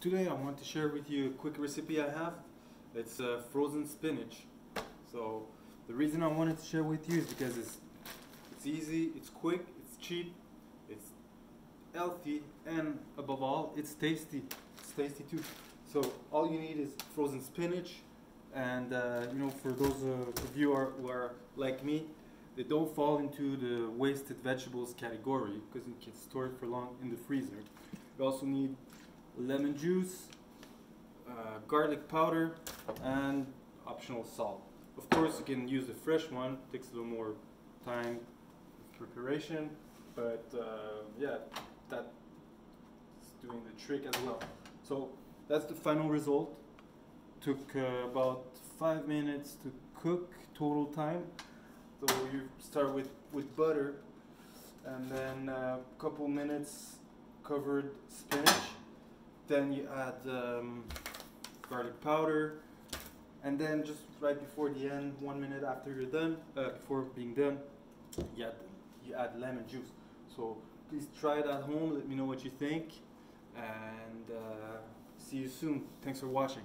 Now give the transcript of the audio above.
Today I want to share with you a quick recipe I have. It's frozen spinach. So the reason I wanted to share with you is because it's easy, it's quick, it's cheap, it's healthy, and above all, it's tasty. It's tasty too. So all you need is frozen spinach, and for those of you who are like me, they don't fall into the wasted vegetables category because you can store it for long in the freezer. You also need lemon juice, garlic powder, and optional salt. Of course, you can use the fresh one. It takes a little more time with preparation, but yeah, that's doing the trick as well. So that's the final result. Took about 5 minutes to cook total time. So you start with butter, and then a couple minutes covered spinach. Then you add garlic powder, and then just right before the end, 1 minute after you're done, before being done, you add lemon juice. So please try it at home. Let me know what you think, and see you soon. Thanks for watching.